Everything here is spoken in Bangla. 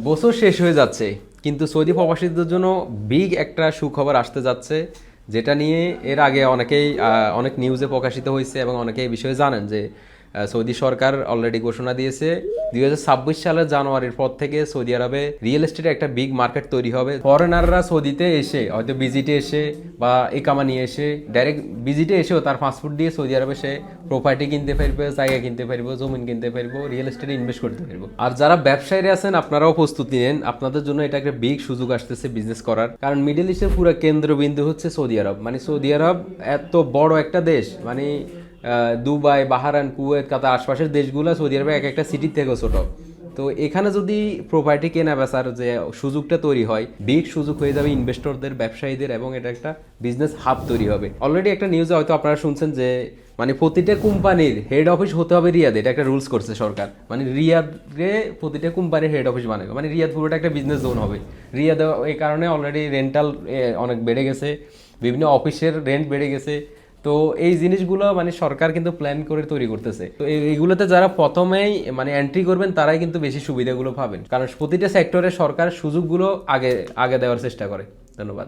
বছর শেষ হয়ে যাচ্ছে, কিন্তু সৌদি প্রবাসীদের জন্য বিগ একটা সুখবর আসতে যাচ্ছে, যেটা নিয়ে এর আগে অনেক নিউজে প্রকাশিত হয়েছে এবং অনেকে এই বিষয়ে জানেন যে সৌদি সরকার অলরেডি ঘোষণা দিয়েছে 2026 সালের জানুয়ারির পর থেকে সৌদি আরবে রিয়েল এস্টেটের একটা বিগ মার্কেট তৈরি হবে। ফরেনাররা সৌদিতে এসে হয়তো ভিজিটে এসে বা একামা নিয়ে এসে ডাইরেক্ট ভিজিটে এসেও তার পাসপোর্ট দিয়ে সৌদি আরবে সে প্রপার্টি কিনতে পারবে, জায়গা কিনতে পারবো, জমিন কিনতে পারবো, রিয়েল এস্টেটে ইনভেস্ট করতে পারবো। আর যারা ব্যবসায়ীরা আছেন আপনারাও প্রস্তুতি নেন, আপনাদের জন্য এটা একটা বিগ সুযোগ আসতেছে বিজনেস করার। কারণ মিডল ইস্টের পুরো কেন্দ্রবিন্দু হচ্ছে সৌদি আরব। মানে সৌদি আরব এত বড় একটা দেশ, মানে দুবাই, বাহারান, কুয়েত, কাতার আশপাশের দেশগুলো সৌদি আরবে এক একটা সিটির থেকেও ছোট। তো এখানে যদি প্রপার্টি কেনা বেচার যে সুযোগটা তৈরি হয়, বিগ সুযোগ হয়ে যাবে ইনভেস্টরদের, ব্যবসায়ীদের, এবং এটা একটা বিজনেস হাব তৈরি হবে। অলরেডি একটা নিউজে হয়তো আপনারা শুনছেন যে মানে প্রতিটা কোম্পানির হেড অফিস হতে হবে রিয়াদে, এটা একটা রুলস করছে সরকার। মানে রিয়াদে প্রতিটা কোম্পানির হেড অফিস বানাবে, মানে রিয়াদ পুরোটা একটা বিজনেস জোন হবে। রিয়াদ এই কারণে অলরেডি রেন্টাল অনেক বেড়ে গেছে, বিভিন্ন অফিসের রেন্ট বেড়ে গেছে। তো এই জিনিসগুলো মানে সরকার কিন্তু প্ল্যান করে তৈরি করতেছে। তো এইগুলোতে যারা প্রথমেই মানে এন্ট্রি করবেন তারাই কিন্তু বেশি সুবিধাগুলো পাবেন, কারণ প্রতিটা সেক্টরে সরকার সুযোগগুলো আগে আগে দেওয়ার চেষ্টা করে। ধন্যবাদ।